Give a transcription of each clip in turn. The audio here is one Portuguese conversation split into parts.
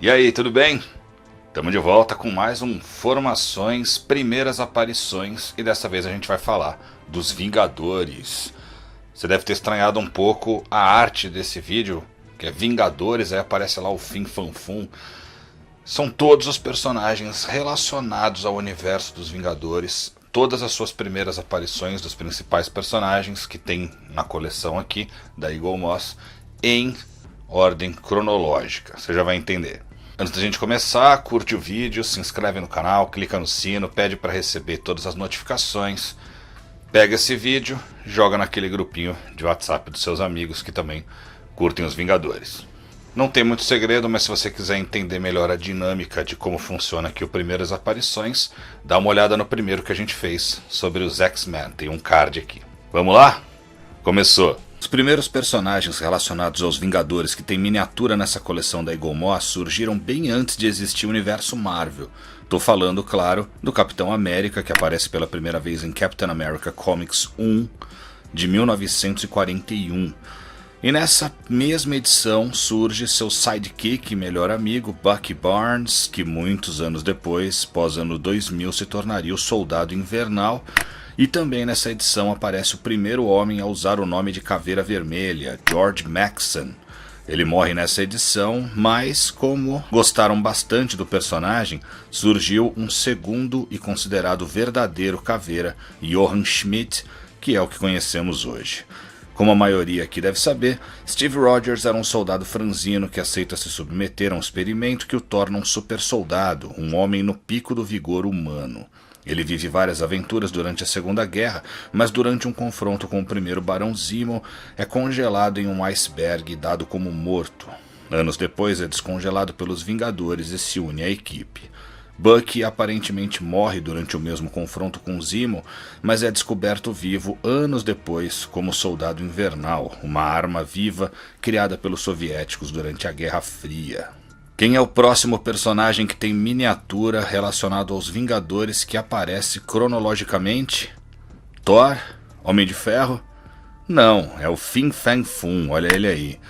E aí, tudo bem? Estamos de volta com mais um Formações, Primeiras Aparições, e dessa vez a gente vai falar dos Vingadores. Você deve ter estranhado um pouco a arte desse vídeo, que é Vingadores, aí aparece lá o Fin Fan Fum. São todos os personagens relacionados ao universo dos Vingadores, todas as suas primeiras aparições dos principais personagens que tem na coleção aqui da Eagle Moss, em ordem cronológica, você já vai entender. Antes da gente começar, curte o vídeo, se inscreve no canal, clica no sino, pede para receber todas as notificações. Pega esse vídeo, joga naquele grupinho de WhatsApp dos seus amigos que também curtem os Vingadores. Não tem muito segredo, mas se você quiser entender melhor a dinâmica de como funciona aqui o Primeiras Aparições, dá uma olhada no primeiro que a gente fez sobre os X-Men, tem um card aqui. Vamos lá? Começou! Os primeiros personagens relacionados aos Vingadores que tem miniatura nessa coleção da Eagle Moss surgiram bem antes de existir o universo Marvel. Tô falando, claro, do Capitão América, que aparece pela primeira vez em Captain America Comics 1, de 1941. E nessa mesma edição surge seu sidekick e melhor amigo, Bucky Barnes, que muitos anos depois, pós-ano 2000, se tornaria o Soldado Invernal. E também nessa edição aparece o primeiro homem a usar o nome de Caveira Vermelha, George Maxson. Ele morre nessa edição, mas como gostaram bastante do personagem, surgiu um segundo e considerado verdadeiro Caveira, Johann Schmidt, que é o que conhecemos hoje. Como a maioria aqui deve saber, Steve Rogers era um soldado franzino que aceita se submeter a um experimento que o torna um super soldado, um homem no pico do vigor humano. Ele vive várias aventuras durante a Segunda Guerra, mas durante um confronto com o primeiro Barão Zemo, é congelado em um iceberg e dado como morto. Anos depois é descongelado pelos Vingadores e se une à equipe. Bucky aparentemente morre durante o mesmo confronto com Zemo, mas é descoberto vivo anos depois como Soldado Invernal, uma arma viva criada pelos soviéticos durante a Guerra Fria. Quem é o próximo personagem que tem miniatura relacionado aos Vingadores que aparece cronologicamente? Thor? Homem de Ferro? Não, é o Fin Fang Foom, olha ele aí.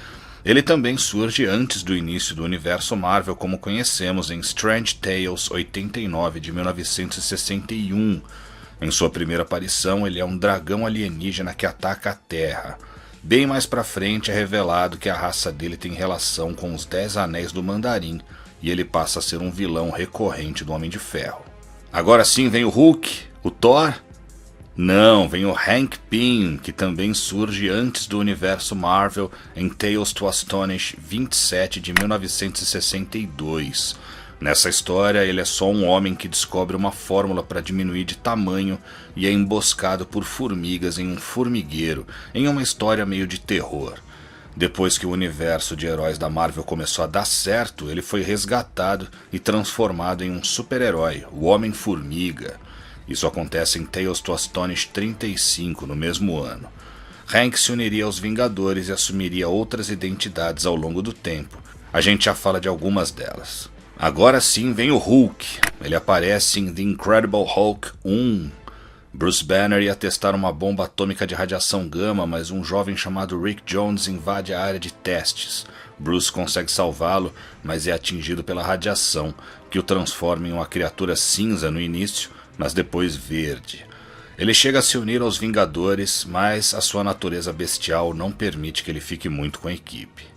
Ele também surge antes do início do universo Marvel como conhecemos em Strange Tales 89 de 1961. Em sua primeira aparição ele é um dragão alienígena que ataca a Terra. Bem mais pra frente é revelado que a raça dele tem relação com os 10 Anéis do Mandarim e ele passa a ser um vilão recorrente do Homem de Ferro. Agora sim vem o Hulk, o Thor? Não, vem o Hank Pym, que também surge antes do universo Marvel em Tales to Astonish 27 de 1962. Nessa história, ele é só um homem que descobre uma fórmula para diminuir de tamanho e é emboscado por formigas em um formigueiro, em uma história meio de terror. Depois que o universo de heróis da Marvel começou a dar certo, ele foi resgatado e transformado em um super-herói, o Homem-Formiga. Isso acontece em Tales to Astonish 35, no mesmo ano. Hank se uniria aos Vingadores e assumiria outras identidades ao longo do tempo. A gente já fala de algumas delas. Agora sim vem o Hulk. Ele aparece em The Incredible Hulk 1. Bruce Banner ia testar uma bomba atômica de radiação gama, mas um jovem chamado Rick Jones invade a área de testes. Bruce consegue salvá-lo, mas é atingido pela radiação, que o transforma em uma criatura cinza no início, mas depois verde. Ele chega a se unir aos Vingadores, mas a sua natureza bestial não permite que ele fique muito com a equipe.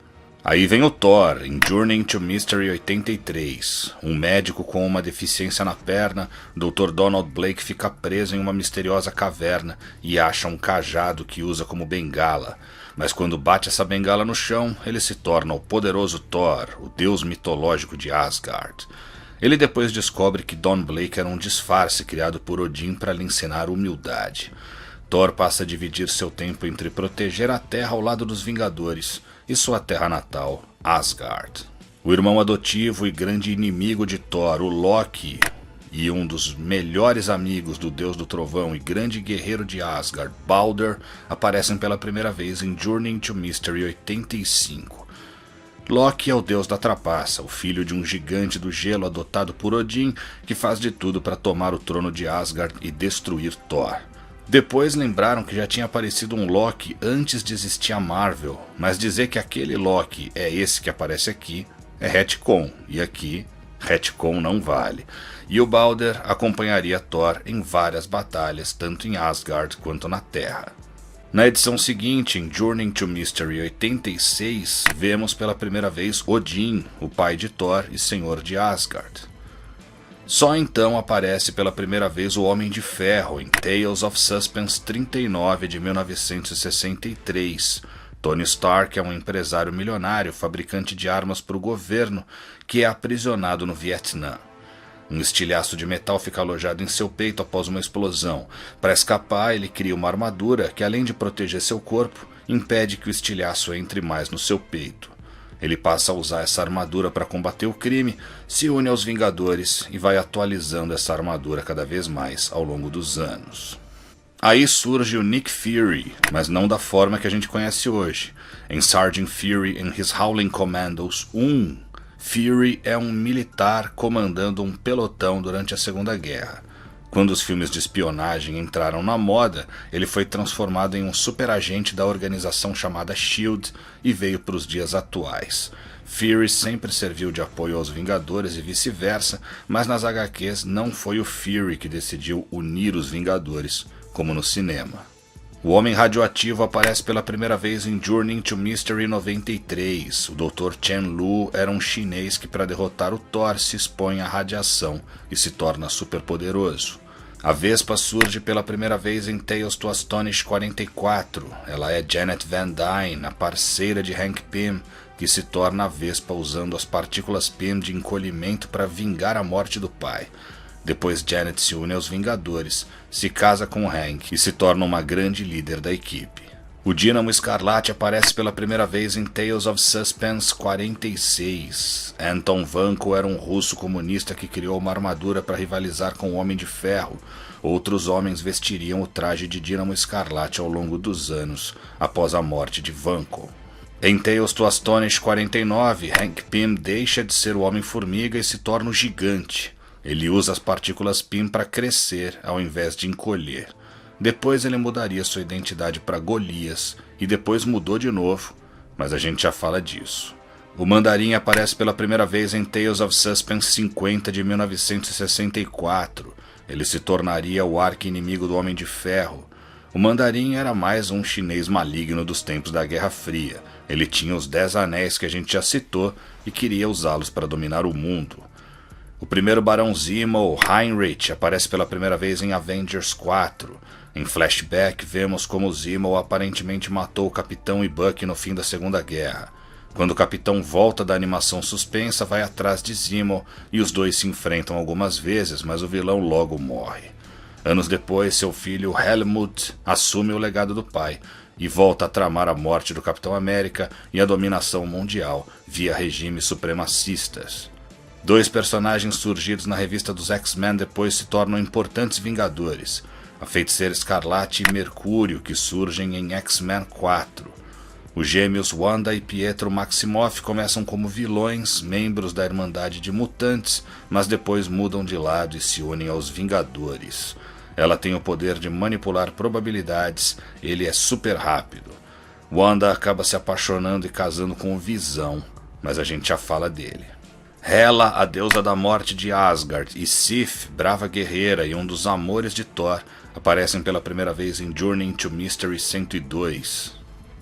Aí vem o Thor, em Journey into Mystery 83. Um médico com uma deficiência na perna, Dr. Donald Blake fica preso em uma misteriosa caverna e acha um cajado que usa como bengala. Mas quando bate essa bengala no chão, ele se torna o poderoso Thor, o deus mitológico de Asgard. Ele depois descobre que Don Blake era um disfarce criado por Odin para lhe ensinar humildade. Thor passa a dividir seu tempo entre proteger a Terra ao lado dos Vingadores e sua terra natal, Asgard. O irmão adotivo e grande inimigo de Thor, o Loki, e um dos melhores amigos do Deus do Trovão e grande guerreiro de Asgard, Balder, aparecem pela primeira vez em Journey into Mystery 85. Loki é o deus da trapaça, o filho de um gigante do gelo adotado por Odin, que faz de tudo para tomar o trono de Asgard e destruir Thor. Depois lembraram que já tinha aparecido um Loki antes de existir a Marvel, mas dizer que aquele Loki é esse que aparece aqui é retcon, e aqui retcon não vale. E o Balder acompanharia Thor em várias batalhas, tanto em Asgard quanto na Terra. Na edição seguinte, em Journey to Mystery 86, vemos pela primeira vez Odin, o pai de Thor e senhor de Asgard. Só então aparece pela primeira vez o Homem de Ferro em Tales of Suspense 39 de 1963. Tony Stark é um empresário milionário, fabricante de armas para o governo, que é aprisionado no Vietnã. Um estilhaço de metal fica alojado em seu peito após uma explosão. Para escapar, ele cria uma armadura que, além de proteger seu corpo, impede que o estilhaço entre mais no seu peito. Ele passa a usar essa armadura para combater o crime, se une aos Vingadores e vai atualizando essa armadura cada vez mais ao longo dos anos. Aí surge o Nick Fury, mas não da forma que a gente conhece hoje. Em Sergeant Fury and His Howling Commandos 1, Fury é um militar comandando um pelotão durante a Segunda Guerra. Quando os filmes de espionagem entraram na moda, ele foi transformado em um superagente da organização chamada S.H.I.E.L.D. e veio para os dias atuais. Fury sempre serviu de apoio aos Vingadores e vice-versa, mas nas HQs não foi o Fury que decidiu unir os Vingadores, como no cinema. O Homem Radioativo aparece pela primeira vez em Journey to Mystery 93. O Dr. Chen Lu era um chinês que, para derrotar o Thor, se expõe à radiação e se torna superpoderoso. A Vespa surge pela primeira vez em Tales to Astonish 44. Ela é Janet Van Dyne, a parceira de Hank Pym, que se torna a Vespa usando as partículas Pym de encolhimento para vingar a morte do pai. Depois Janet se une aos Vingadores, se casa com Hank e se torna uma grande líder da equipe. O Dínamo Escarlate aparece pela primeira vez em Tales of Suspense 46. Anton Vanko era um russo comunista que criou uma armadura para rivalizar com o Homem de Ferro. Outros homens vestiriam o traje de Dínamo Escarlate ao longo dos anos, após a morte de Vanko. Em Tales to Astonish 49, Hank Pym deixa de ser o Homem-Formiga e se torna o Gigante. Ele usa as partículas Pym para crescer ao invés de encolher. Depois ele mudaria sua identidade para Golias e depois mudou de novo, mas a gente já fala disso. O Mandarim aparece pela primeira vez em Tales of Suspense 50 de 1964. Ele se tornaria o arqui-inimigo do Homem de Ferro. O Mandarim era mais um chinês maligno dos tempos da Guerra Fria. Ele tinha os 10 anéis que a gente já citou e queria usá-los para dominar o mundo. O primeiro Barão Zemo, Heinrich, aparece pela primeira vez em Avengers 4. Em flashback, vemos como Zemo aparentemente matou o Capitão e Bucky no fim da Segunda Guerra. Quando o Capitão volta da animação suspensa, vai atrás de Zemo e os dois se enfrentam algumas vezes, mas o vilão logo morre. Anos depois, seu filho Helmut assume o legado do pai e volta a tramar a morte do Capitão América e a dominação mundial via regimes supremacistas. Dois personagens surgidos na revista dos X-Men depois se tornam importantes Vingadores, a Feiticeira Escarlate e Mercúrio, que surgem em X-Men 4. Os gêmeos Wanda e Pietro Maximoff começam como vilões, membros da Irmandade de Mutantes, mas depois mudam de lado e se unem aos Vingadores. Ela tem o poder de manipular probabilidades, ele é super rápido. Wanda acaba se apaixonando e casando com o Visão, mas a gente já fala dele. Hela, a deusa da morte de Asgard, e Sif, brava guerreira e um dos amores de Thor, aparecem pela primeira vez em Journey to Mystery 102.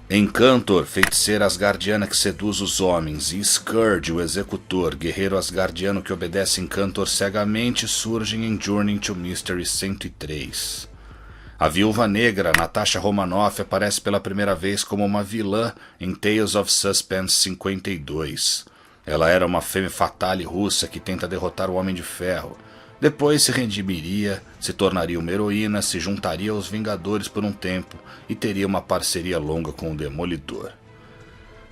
Encantor, feiticeira asgardiana que seduz os homens, e Scourge, o executor, guerreiro asgardiano que obedece Encantor cegamente, surgem em Journey to Mystery 103. A Viúva Negra, Natasha Romanoff, aparece pela primeira vez como uma vilã em Tales of Suspense 52. Ela era uma femme fatale russa que tenta derrotar o Homem de Ferro. Depois se redimiria, se tornaria uma heroína, se juntaria aos Vingadores por um tempo e teria uma parceria longa com o Demolidor.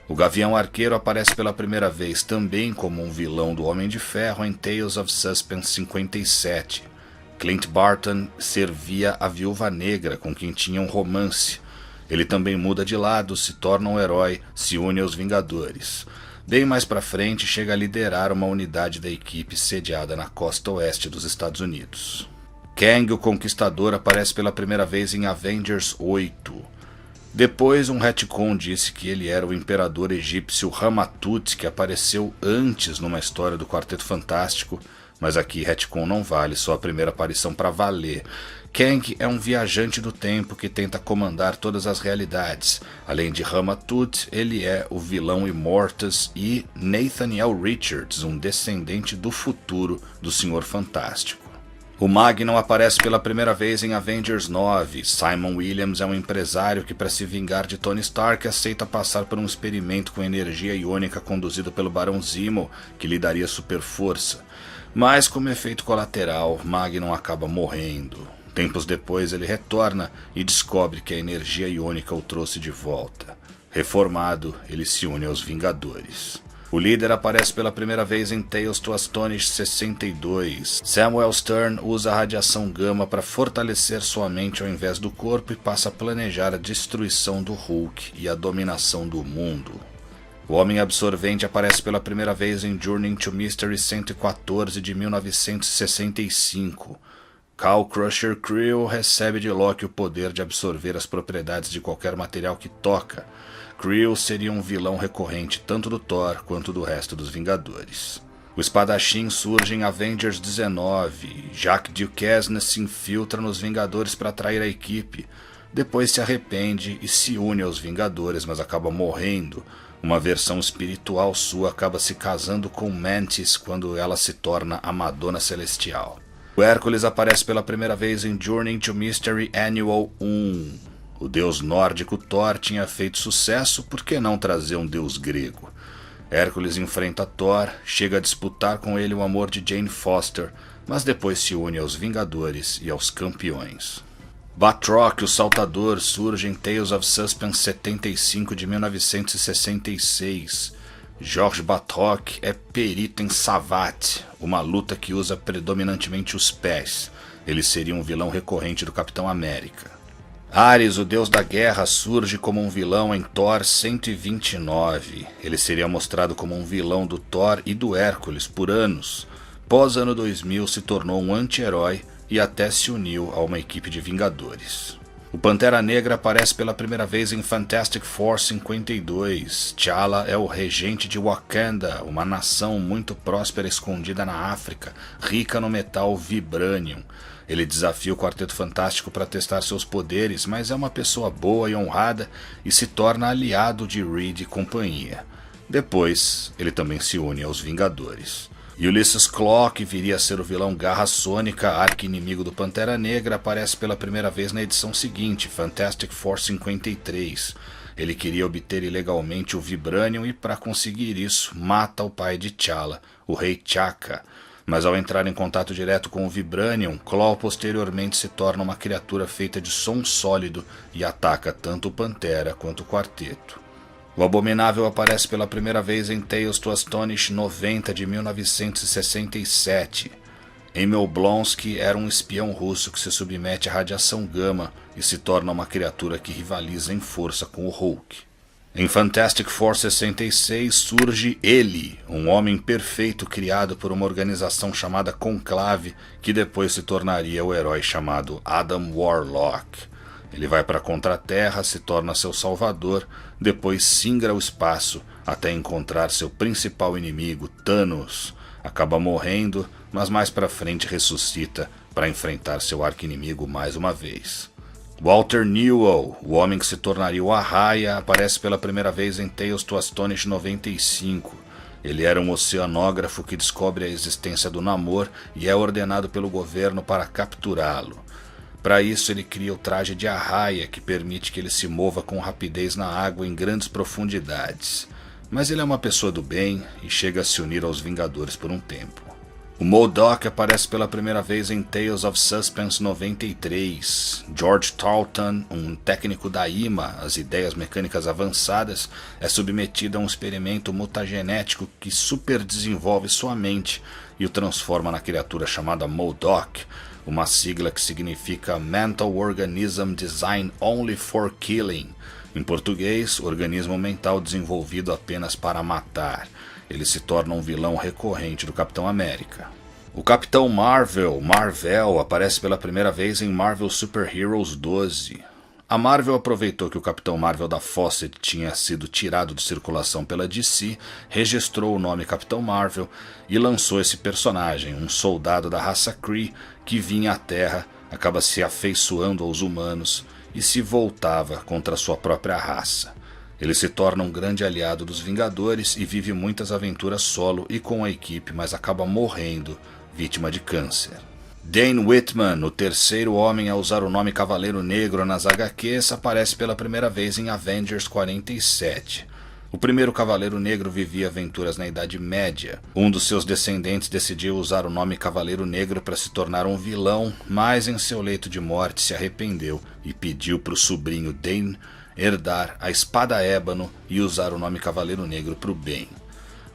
O Gavião Arqueiro aparece pela primeira vez também como um vilão do Homem de Ferro em Tales of Suspense 57. Clint Barton servia a Viúva Negra, com quem tinha um romance. Ele também muda de lado, se torna um herói, se une aos Vingadores. Bem mais pra frente, chega a liderar uma unidade da equipe sediada na costa oeste dos Estados Unidos. Kang, o Conquistador, aparece pela primeira vez em Avengers 8. Depois, um retcon disse que ele era o imperador egípcio Ramatut, que apareceu antes numa história do Quarteto Fantástico, mas aqui retcon não vale, só a primeira aparição para valer. Kang é um viajante do tempo que tenta comandar todas as realidades. Além de Ramatut, ele é o vilão Immortus e Nathaniel Richards, um descendente do futuro do Senhor Fantástico. O Magnum aparece pela primeira vez em Avengers 9. Simon Williams é um empresário que, para se vingar de Tony Stark, aceita passar por um experimento com energia iônica conduzido pelo Barão Zemo, que lhe daria super força. Mas, como efeito colateral, Magnum acaba morrendo. Tempos depois, ele retorna e descobre que a energia iônica o trouxe de volta. Reformado, ele se une aos Vingadores. O líder aparece pela primeira vez em Tales to Astonish 62. Samuel Stern usa a radiação gama para fortalecer sua mente ao invés do corpo e passa a planejar a destruição do Hulk e a dominação do mundo. O Homem Absorvente aparece pela primeira vez em Journey to Mystery 114 de 1965. Cal Crusher Creel recebe de Loki o poder de absorver as propriedades de qualquer material que toca. Creel seria um vilão recorrente tanto do Thor quanto do resto dos Vingadores. O espadachim surge em Avengers 19. Jacques Duquesne se infiltra nos Vingadores para atrair a equipe. Depois se arrepende e se une aos Vingadores, mas acaba morrendo. Uma versão espiritual sua acaba se casando com Mantis quando ela se torna a Madonna Celestial. O Hércules aparece pela primeira vez em Journey to Mystery Annual 1. O deus nórdico Thor tinha feito sucesso, por que não trazer um deus grego? Hércules enfrenta Thor, chega a disputar com ele o amor de Jane Foster, mas depois se une aos Vingadores e aos Campeões. Batroc, o Saltador, surge em Tales of Suspense 75 de 1966. Georges Batroc é perito em savate, uma luta que usa predominantemente os pés. Ele seria um vilão recorrente do Capitão América. Ares, o deus da guerra, surge como um vilão em Thor 129. Ele seria mostrado como um vilão do Thor e do Hércules por anos. Pós ano 2000 se tornou um anti-herói e até se uniu a uma equipe de Vingadores. O Pantera Negra aparece pela primeira vez em Fantastic Four 52. T'Challa é o regente de Wakanda, uma nação muito próspera escondida na África, rica no metal Vibranium. Ele desafia o Quarteto Fantástico para testar seus poderes, mas é uma pessoa boa e honrada e se torna aliado de Reed e companhia. Depois, ele também se une aos Vingadores. Ulysses Klaue, que viria a ser o vilão Garra Sônica, arqui-inimigo do Pantera Negra, aparece pela primeira vez na edição seguinte, Fantastic Four 53. Ele queria obter ilegalmente o Vibranium e, para conseguir isso, mata o pai de T'Challa, o Rei T'Chaka. Mas ao entrar em contato direto com o Vibranium, Klaue posteriormente se torna uma criatura feita de som sólido e ataca tanto o Pantera quanto o Quarteto. O Abominável aparece pela primeira vez em Tales to Astonish 90 de 1967. Emil Blonsky era um espião russo que se submete à radiação gama e se torna uma criatura que rivaliza em força com o Hulk. Em Fantastic Four 66 surge ele, um homem perfeito criado por uma organização chamada Conclave, que depois se tornaria o herói chamado Adam Warlock. Ele vai para a Contra-Terra, se torna seu salvador, depois singra o espaço até encontrar seu principal inimigo, Thanos. Acaba morrendo, mas mais para frente ressuscita para enfrentar seu arqui-inimigo mais uma vez. Walter Newell, o homem que se tornaria o Arraia, aparece pela primeira vez em Tales to Astonish 95. Ele era um oceanógrafo que descobre a existência do Namor e é ordenado pelo governo para capturá-lo. Para isso, ele cria o traje de Arraia, que permite que ele se mova com rapidez na água em grandes profundidades. Mas ele é uma pessoa do bem e chega a se unir aos Vingadores por um tempo. O MODOK aparece pela primeira vez em Tales of Suspense 93. George Talton, um técnico da IMA, as ideias mecânicas avançadas, é submetido a um experimento mutagenético que superdesenvolve sua mente e o transforma na criatura chamada MODOK, uma sigla que significa Mental Organism Designed Only for Killing. Em português, organismo mental desenvolvido apenas para matar. Ele se torna um vilão recorrente do Capitão América. O Capitão Marvel, aparece pela primeira vez em Marvel Super Heroes 12. A Marvel aproveitou que o Capitão Marvel da Fawcett tinha sido tirado de circulação pela DC, registrou o nome Capitão Marvel e lançou esse personagem, um soldado da raça Kree que vinha à Terra, acaba se afeiçoando aos humanos e se voltava contra sua própria raça. Ele se torna um grande aliado dos Vingadores e vive muitas aventuras solo e com a equipe, mas acaba morrendo, vítima de câncer. Dane Whitman, o terceiro homem a usar o nome Cavaleiro Negro nas HQs, aparece pela primeira vez em Avengers 47. O primeiro Cavaleiro Negro vivia aventuras na Idade Média. Um dos seus descendentes decidiu usar o nome Cavaleiro Negro para se tornar um vilão, mas em seu leito de morte se arrependeu e pediu para o sobrinho Dane herdar a espada ébano e usar o nome Cavaleiro Negro para o bem.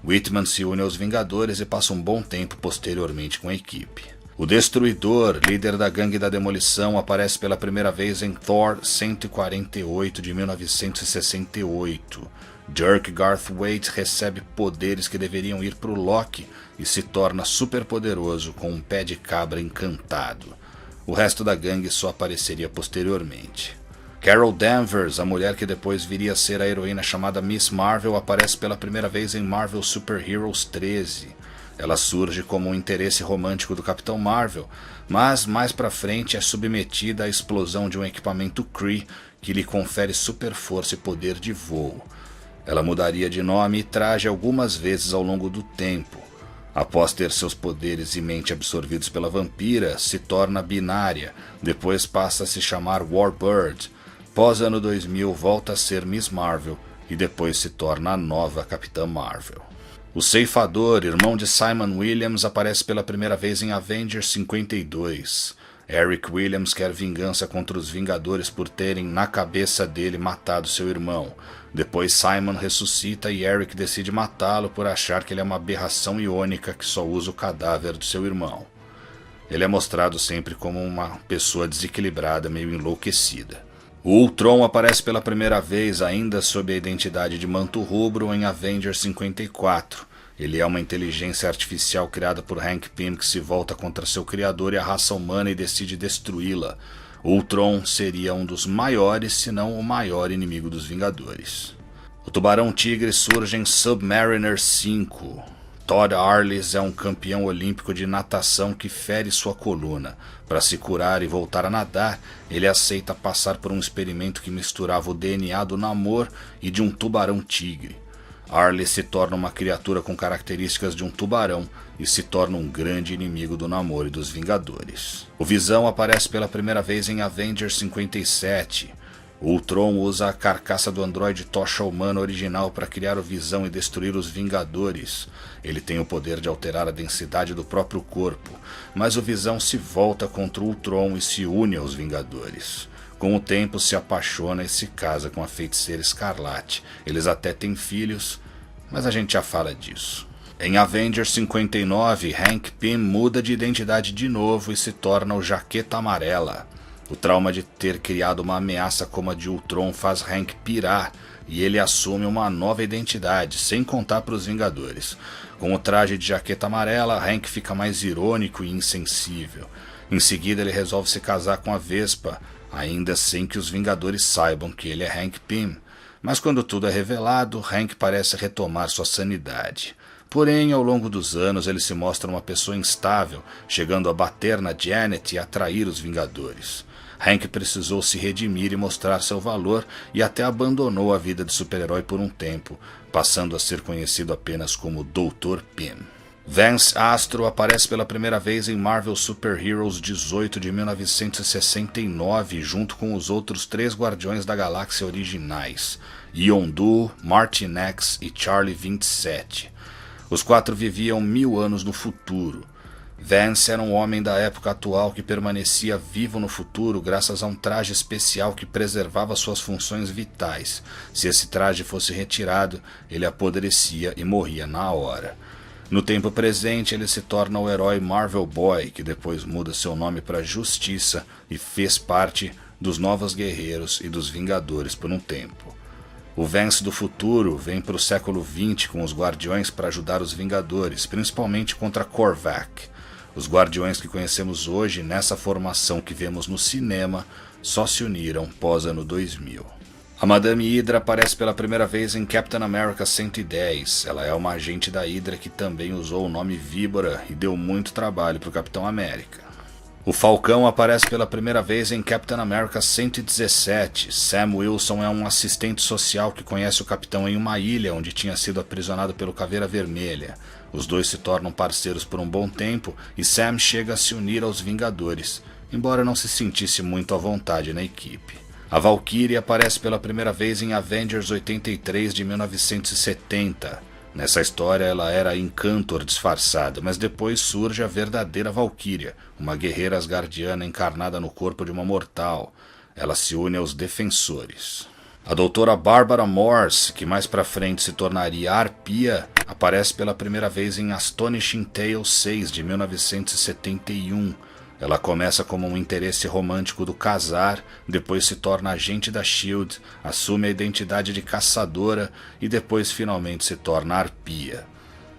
Whitman se une aos Vingadores e passa um bom tempo posteriormente com a equipe. O Destruidor, líder da Gangue da Demolição, aparece pela primeira vez em Thor 148 de 1968. Dirk Garthwaite recebe poderes que deveriam ir para o Loki e se torna superpoderoso com um pé de cabra encantado. O resto da gangue só apareceria posteriormente. Carol Danvers, a mulher que depois viria a ser a heroína chamada Miss Marvel, aparece pela primeira vez em Marvel Super Heroes 13. Ela surge como um interesse romântico do Capitão Marvel, mas mais pra frente é submetida à explosão de um equipamento Kree que lhe confere super força e poder de voo. Ela mudaria de nome e traje algumas vezes ao longo do tempo. Após ter seus poderes e mente absorvidos pela vampira, se torna binária, depois passa a se chamar Warbird. Pós ano 2000 volta a ser Miss Marvel e depois se torna a nova Capitã Marvel. O Ceifador, irmão de Simon Williams, aparece pela primeira vez em Avengers 52. Eric Williams quer vingança contra os Vingadores por terem, na cabeça dele, matado seu irmão. Depois Simon ressuscita e Eric decide matá-lo por achar que ele é uma aberração iônica que só usa o cadáver do seu irmão. Ele é mostrado sempre como uma pessoa desequilibrada, meio enlouquecida. O Ultron aparece pela primeira vez ainda sob a identidade de Manto Rubro em Avengers 54. Ele é uma inteligência artificial criada por Hank Pym que se volta contra seu criador e a raça humana e decide destruí-la. Ultron seria um dos maiores, se não o maior inimigo dos Vingadores. O Tubarão Tigre surge em Submariner 5. Todd Arliss é um campeão olímpico de natação que fere sua coluna. Para se curar e voltar a nadar, ele aceita passar por um experimento que misturava o DNA do Namor e de um tubarão-tigre. Arliss se torna uma criatura com características de um tubarão e se torna um grande inimigo do Namor e dos Vingadores. O Visão aparece pela primeira vez em Avengers 57. O Ultron usa a carcaça do androide Tocha Humana original para criar o Visão e destruir os Vingadores. Ele tem o poder de alterar a densidade do próprio corpo, mas o Visão se volta contra o Ultron e se une aos Vingadores. Com o tempo se apaixona e se casa com a Feiticeira Escarlate. Eles até têm filhos, mas a gente já fala disso. Em Avengers 59, Hank Pym muda de identidade de novo e se torna o Jaqueta Amarela. O trauma de ter criado uma ameaça como a de Ultron faz Hank pirar e ele assume uma nova identidade, sem contar para os Vingadores. Com o traje de Jaqueta Amarela, Hank fica mais irônico e insensível. Em seguida ele resolve se casar com a Vespa, ainda sem que os Vingadores saibam que ele é Hank Pym. Mas quando tudo é revelado, Hank parece retomar sua sanidade. Porém, ao longo dos anos, ele se mostra uma pessoa instável, chegando a bater na Janet e atrair os Vingadores. Hank precisou se redimir e mostrar seu valor e até abandonou a vida de super-herói por um tempo, passando a ser conhecido apenas como Dr. Pym. Vance Astro aparece pela primeira vez em Marvel Super Heroes 18 de 1969, junto com os outros 3 Guardiões da Galáxia originais, Yondu, Martin X e Charlie 27. Os 4 viviam 1000 anos no futuro. Vance era um homem da época atual que permanecia vivo no futuro graças a um traje especial que preservava suas funções vitais. Se esse traje fosse retirado, ele apodrecia e morria na hora. No tempo presente, ele se torna o herói Marvel Boy, que depois muda seu nome para Justiça e fez parte dos Novos Guerreiros e dos Vingadores por um tempo. O Vance do futuro vem para o século XX com os Guardiões para ajudar os Vingadores, principalmente contra Korvac. Os Guardiões que conhecemos hoje, nessa formação que vemos no cinema, só se uniram pós-ano 2000. A Madame Hydra aparece pela primeira vez em Captain America 110. Ela é uma agente da Hydra que também usou o nome Víbora e deu muito trabalho para o Capitão América. O Falcão aparece pela primeira vez em Captain America 117. Sam Wilson é um assistente social que conhece o Capitão em uma ilha onde tinha sido aprisionado pelo Caveira Vermelha. Os dois se tornam parceiros por um bom tempo e Sam chega a se unir aos Vingadores, embora não se sentisse muito à vontade na equipe. A Valkyrie aparece pela primeira vez em Avengers 83 de 1970. Nessa história ela era a Encantor disfarçada, mas depois surge a verdadeira Valkyria, uma guerreira asgardiana encarnada no corpo de uma mortal. Ela se une aos Defensores. A doutora Barbara Morse, que mais pra frente se tornaria Arpia, aparece pela primeira vez em Astonishing Tales 6 de 1971. Ela começa como um interesse romântico do Casar, depois se torna agente da SHIELD, assume a identidade de caçadora e depois finalmente se torna Arpia.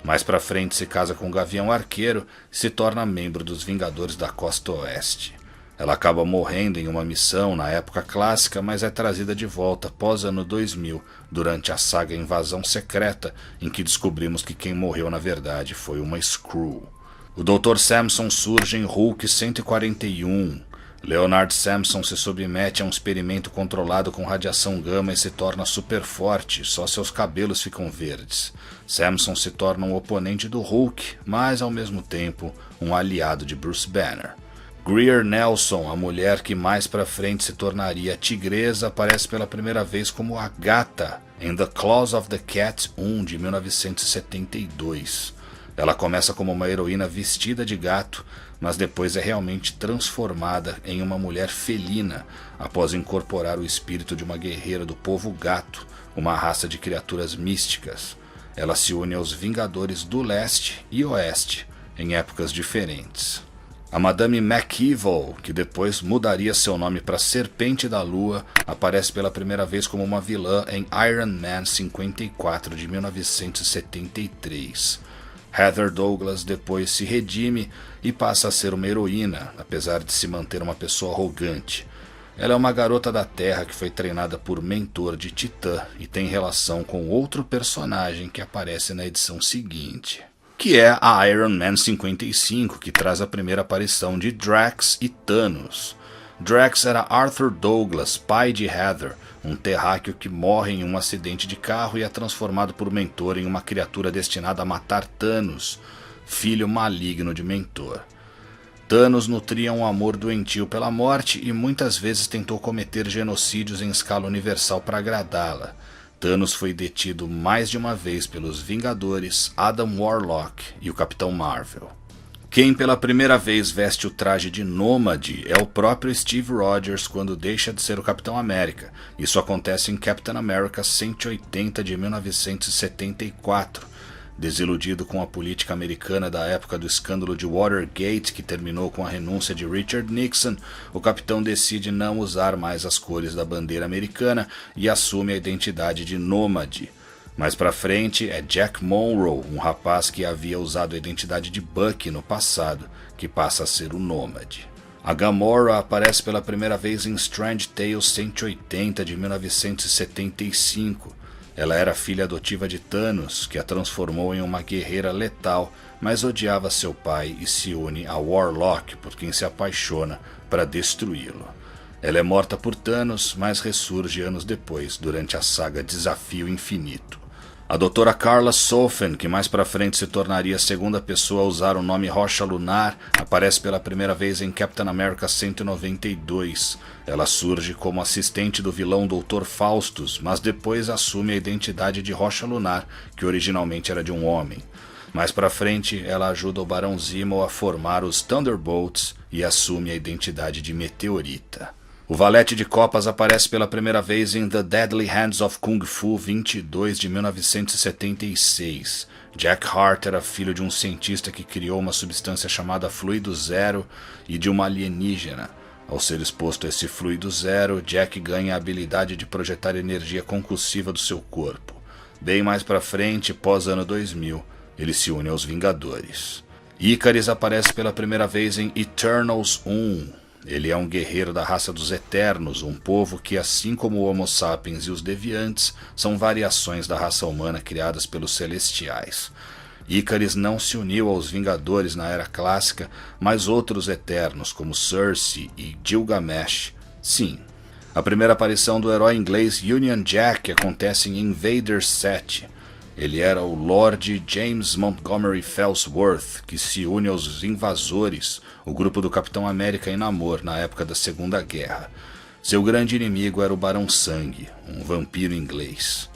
Mais pra frente se casa com o Gavião Arqueiro e se torna membro dos Vingadores da Costa Oeste. Ela acaba morrendo em uma missão na época clássica, mas é trazida de volta pós-ano 2000, durante a saga Invasão Secreta, em que descobrimos que quem morreu na verdade foi uma Skrull. O Dr. Samson surge em Hulk 141. Leonard Samson se submete a um experimento controlado com radiação gama e se torna super forte, só seus cabelos ficam verdes. Samson se torna um oponente do Hulk, mas ao mesmo tempo um aliado de Bruce Banner. Greer Nelson, a mulher que mais pra frente se tornaria a Tigresa, aparece pela primeira vez como Agatha em The Claws of the Cat 1 de 1972. Ela começa como uma heroína vestida de gato, mas depois é realmente transformada em uma mulher felina após incorporar o espírito de uma guerreira do povo gato, uma raça de criaturas místicas. Ela se une aos Vingadores do Leste e Oeste, em épocas diferentes. A Madame McEvil, que depois mudaria seu nome para Serpente da Lua, aparece pela primeira vez como uma vilã em Iron Man 54 de 1973. Heather Douglas depois se redime e passa a ser uma heroína, apesar de se manter uma pessoa arrogante. Ela é uma garota da Terra que foi treinada por Mentor de Titã e tem relação com outro personagem que aparece na edição seguinte, que é a Iron Man 55, que traz a primeira aparição de Drax e Thanos. Drax era Arthur Douglas, pai de Heather, um terráqueo que morre em um acidente de carro e é transformado por Mentor em uma criatura destinada a matar Thanos, filho maligno de Mentor. Thanos nutria um amor doentio pela morte e muitas vezes tentou cometer genocídios em escala universal para agradá-la. Thanos foi detido mais de uma vez pelos Vingadores, Adam Warlock e o Capitão Marvel. Quem pela primeira vez veste o traje de Nômade é o próprio Steve Rogers quando deixa de ser o Capitão América. Isso acontece em Captain America 180 de 1974. Desiludido com a política americana da época do escândalo de Watergate, que terminou com a renúncia de Richard Nixon, o capitão decide não usar mais as cores da bandeira americana e assume a identidade de Nômade. Mais pra frente é Jack Monroe, um rapaz que havia usado a identidade de Bucky no passado, que passa a ser o Nômade. A Gamora aparece pela primeira vez em Strange Tales 180 de 1975. Ela era filha adotiva de Thanos, que a transformou em uma guerreira letal, mas odiava seu pai e se une a Warlock, por quem se apaixona para destruí-lo. Ela é morta por Thanos, mas ressurge anos depois, durante a saga Desafio Infinito. A doutora Carla Sofen, que mais pra frente se tornaria a segunda pessoa a usar o nome Rocha Lunar, aparece pela primeira vez em Captain America 192. Ela surge como assistente do vilão Dr. Faustus, mas depois assume a identidade de Rocha Lunar, que originalmente era de um homem. Mais pra frente, ela ajuda o Barão Zemo a formar os Thunderbolts e assume a identidade de Meteorita. O Valete de Copas aparece pela primeira vez em The Deadly Hands of Kung Fu 22 de 1976. Jack Hart era filho de um cientista que criou uma substância chamada Fluido Zero e de uma alienígena. Ao ser exposto a esse Fluido Zero, Jack ganha a habilidade de projetar energia concussiva do seu corpo. Bem mais pra frente, pós-ano 2000, ele se une aos Vingadores. Icaris aparece pela primeira vez em Eternals 1. Ele é um guerreiro da raça dos Eternos, um povo que, assim como o Homo sapiens e os Deviantes, são variações da raça humana criadas pelos Celestiais. Ícaris não se uniu aos Vingadores na Era Clássica, mas outros Eternos, como Cersei e Gilgamesh, sim. A primeira aparição do herói inglês Union Jack acontece em Invader 7. Ele era o Lord James Montgomery Fellsworth, que se une aos Invasores, o grupo do Capitão América em Namor na época da Segunda Guerra. Seu grande inimigo era o Barão Sangue, um vampiro inglês.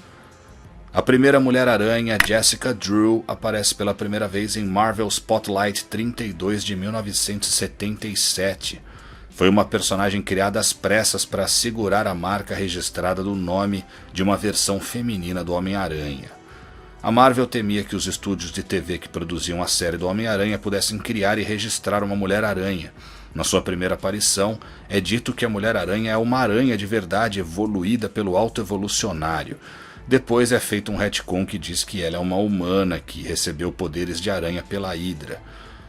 A primeira Mulher-Aranha, Jessica Drew, aparece pela primeira vez em Marvel Spotlight 32 de 1977. Foi uma personagem criada às pressas para assegurar a marca registrada do nome de uma versão feminina do Homem-Aranha. A Marvel temia que os estúdios de TV que produziam a série do Homem-Aranha pudessem criar e registrar uma Mulher-Aranha. Na sua primeira aparição, é dito que a Mulher-Aranha é uma aranha de verdade evoluída pelo autoevolucionário. Depois é feito um retcon que diz que ela é uma humana que recebeu poderes de aranha pela Hydra.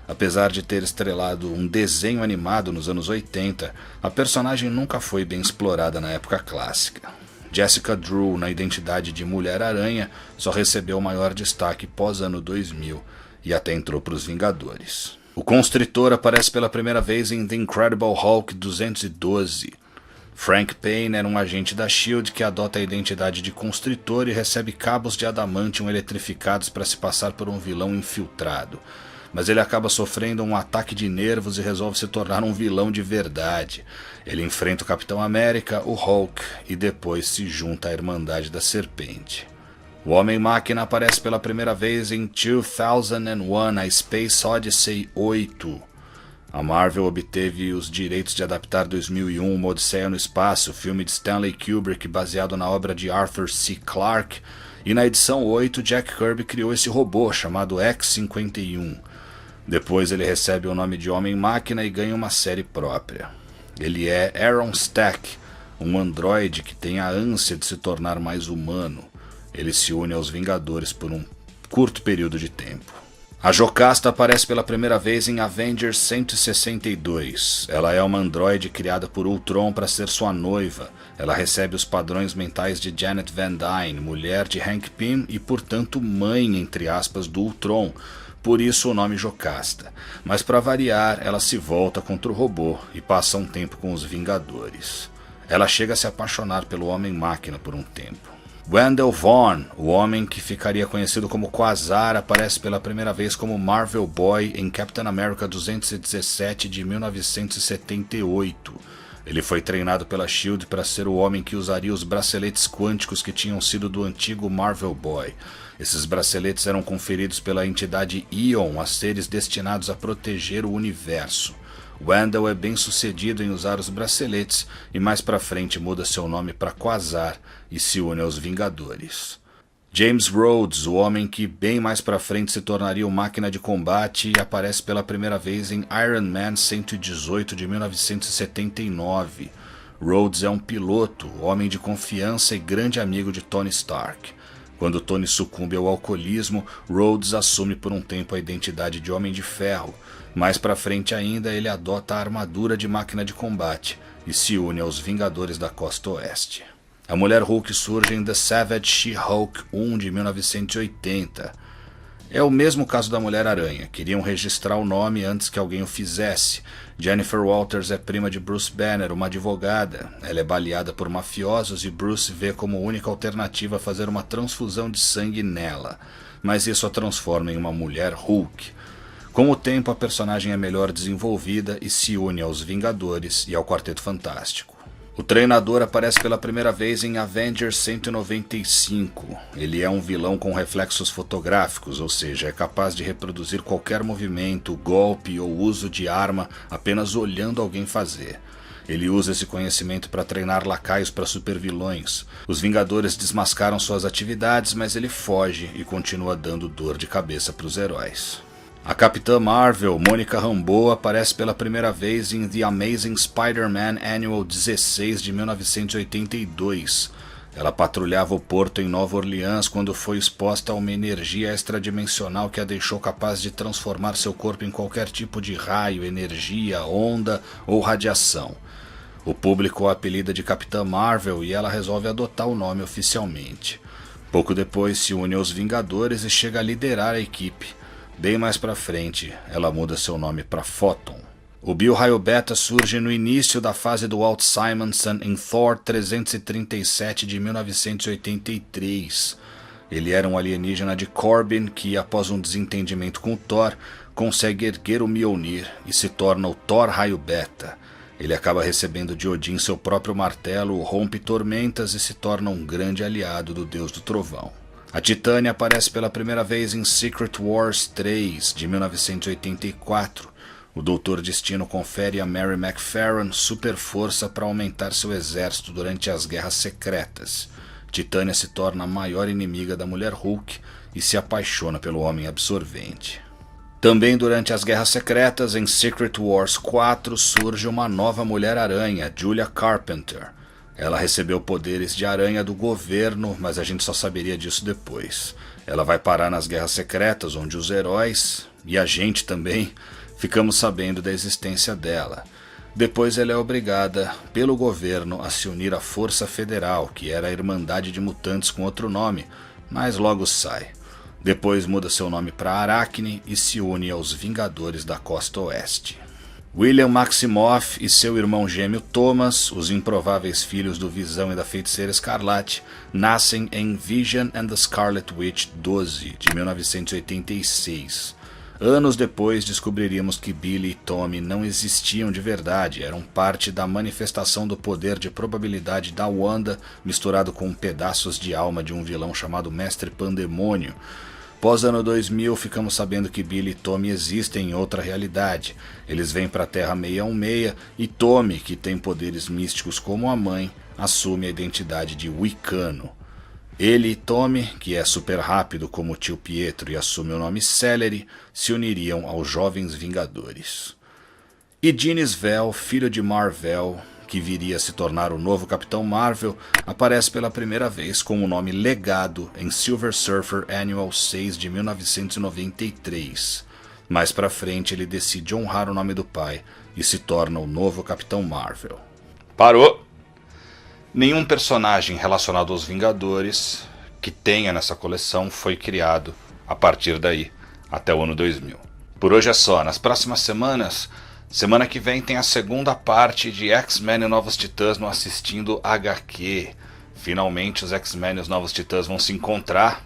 Apesar de ter estrelado um desenho animado nos anos 80, a personagem nunca foi bem explorada na época clássica. Jessica Drew, na identidade de Mulher-Aranha, só recebeu maior destaque pós-ano 2000 e até entrou para os Vingadores. O Constritor aparece pela primeira vez em The Incredible Hulk 212. Frank Payne era um agente da SHIELD que adota a identidade de Constritor e recebe cabos de adamantium eletrificados para se passar por um vilão infiltrado. Mas ele acaba sofrendo um ataque de nervos e resolve se tornar um vilão de verdade. Ele enfrenta o Capitão América, o Hulk, e depois se junta à Irmandade da Serpente. O Homem-Máquina aparece pela primeira vez em 2001, A Space Odyssey 8. A Marvel obteve os direitos de adaptar 2001, Uma Odisseia no Espaço, filme de Stanley Kubrick baseado na obra de Arthur C. Clarke, e na edição 8, Jack Kirby criou esse robô chamado X-51. Depois ele recebe o nome de Homem-Máquina e ganha uma série própria. Ele é Aaron Stack, um androide que tem a ânsia de se tornar mais humano. Ele se une aos Vingadores por um curto período de tempo. A Jocasta aparece pela primeira vez em Avengers 162. Ela é uma androide criada por Ultron para ser sua noiva. Ela recebe os padrões mentais de Janet Van Dyne, mulher de Hank Pym e, portanto, mãe, entre aspas, do Ultron. Por isso o nome Jocasta. Mas para variar, ela se volta contra o robô e passa um tempo com os Vingadores. Ela chega a se apaixonar pelo Homem-Máquina por um tempo. Wendell Vaughn, o homem que ficaria conhecido como Quasar, aparece pela primeira vez como Marvel Boy em Captain America 217 de 1978. Ele foi treinado pela SHIELD para ser o homem que usaria os braceletes quânticos que tinham sido do antigo Marvel Boy. Esses braceletes eram conferidos pela entidade Ion a seres destinados a proteger o universo. Wendell é bem sucedido em usar os braceletes e mais pra frente muda seu nome para Quasar e se une aos Vingadores. James Rhodes, o homem que bem mais pra frente se tornaria o Máquina de Combate, aparece pela primeira vez em Iron Man 118 de 1979. Rhodes é um piloto, homem de confiança e grande amigo de Tony Stark. Quando Tony sucumbe ao alcoolismo, Rhodes assume por um tempo a identidade de Homem de Ferro. Mais pra frente ainda, ele adota a armadura de Máquina de Combate e se une aos Vingadores da Costa Oeste. A Mulher Hulk surge em The Savage She-Hulk 1 de 1980. É o mesmo caso da Mulher-Aranha, queriam registrar o nome antes que alguém o fizesse. Jennifer Walters é prima de Bruce Banner, uma advogada. Ela é baleada por mafiosos e Bruce vê como única alternativa fazer uma transfusão de sangue nela. Mas isso a transforma em uma Mulher Hulk. Com o tempo, a personagem é melhor desenvolvida e se une aos Vingadores e ao Quarteto Fantástico. O treinador aparece pela primeira vez em Avengers 195. Ele é um vilão com reflexos fotográficos, ou seja, é capaz de reproduzir qualquer movimento, golpe ou uso de arma apenas olhando alguém fazer. Ele usa esse conhecimento para treinar lacaios para supervilões. Os Vingadores desmascaram suas atividades, mas ele foge e continua dando dor de cabeça para os heróis. A Capitã Marvel, Monica Rambeau, aparece pela primeira vez em The Amazing Spider-Man Annual 16 de 1982. Ela patrulhava o porto em Nova Orleans quando foi exposta a uma energia extradimensional que a deixou capaz de transformar seu corpo em qualquer tipo de raio, energia, onda ou radiação. O público a apelida de Capitã Marvel e ela resolve adotar o nome oficialmente. Pouco depois se une aos Vingadores e chega a liderar a equipe. Bem mais pra frente, ela muda seu nome para Photon. O Bill-Raio Beta surge no início da fase do Walt Simonson em Thor 337 de 1983. Ele era um alienígena de Corbin que, após um desentendimento com o Thor, consegue erguer o Mjolnir e se torna o Thor-Raio Beta. Ele acaba recebendo de Odin seu próprio martelo, rompe tormentas e se torna um grande aliado do Deus do Trovão. A Titânia aparece pela primeira vez em Secret Wars 3, de 1984. O Doutor Destino confere a Mary McFarlane super força para aumentar seu exército durante as Guerras Secretas. Titânia se torna a maior inimiga da Mulher Hulk e se apaixona pelo Homem Absorvente. Também durante as Guerras Secretas, em Secret Wars 4, surge uma nova Mulher-Aranha, Julia Carpenter. Ela recebeu poderes de aranha do governo, mas a gente só saberia disso depois. Ela vai parar nas Guerras Secretas, onde os heróis, e a gente também, ficamos sabendo da existência dela. Depois ela é obrigada, pelo governo, a se unir à Força Federal, que era a Irmandade de Mutantes com outro nome, mas logo sai. Depois muda seu nome para Arachne e se une aos Vingadores da Costa Oeste. William Maximoff e seu irmão gêmeo Thomas, os improváveis filhos do Visão e da Feiticeira Escarlate, nascem em Vision and the Scarlet Witch 12, de 1986. Anos depois descobriríamos que Billy e Tommy não existiam de verdade, eram parte da manifestação do poder de probabilidade da Wanda, misturado com pedaços de alma de um vilão chamado Mestre Pandemônio. Pós-ano 2000, ficamos sabendo que Billy e Tommy existem em outra realidade. Eles vêm para a Terra 616 e Tommy, que tem poderes místicos como a mãe, assume a identidade de Wicano. Ele e Tommy, que é super rápido como o tio Pietro e assume o nome Celery, se uniriam aos Jovens Vingadores. E Jean Svel, filho de Mar-Vell, que viria a se tornar o novo Capitão Marvel, aparece pela primeira vez com o nome Legado em Silver Surfer Annual 6 de 1993. Mais pra frente ele decide honrar o nome do pai e se torna o novo Capitão Marvel. Parou! Nenhum personagem relacionado aos Vingadores que tenha nessa coleção foi criado a partir daí, até o ano 2000. Por hoje é só, nas próximas semanas... Semana que vem tem a segunda parte de X-Men e Novos Titãs no Assistindo HQ. Finalmente os X-Men e os Novos Titãs vão se encontrar.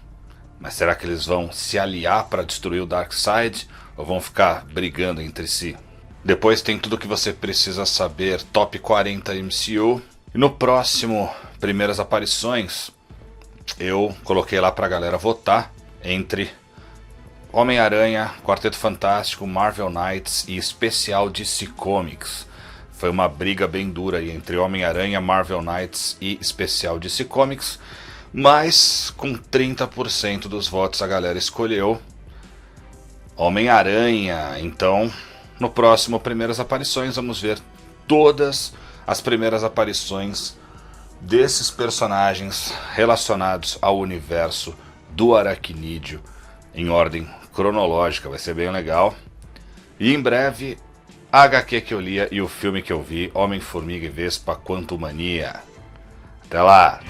Mas será que eles vão se aliar para destruir o Darkseid? Ou vão ficar brigando entre si? Depois tem tudo o que você precisa saber, Top 40 MCU. E no próximo Primeiras Aparições, eu coloquei lá pra galera votar entre Homem-Aranha, Quarteto Fantástico, Marvel Knights e especial DC Comics. Foi uma briga bem dura aí entre Homem-Aranha, Marvel Knights e especial DC Comics, mas com 30% dos votos a galera escolheu Homem-Aranha. Então, no próximo Primeiras Aparições, vamos ver todas as primeiras aparições desses personagens relacionados ao universo do Aracnídeo em ordem cronológica, vai ser bem legal. E em breve, a HQ que eu lia e o filme que eu vi, Homem-Formiga e Vespa Quantumania. Até lá!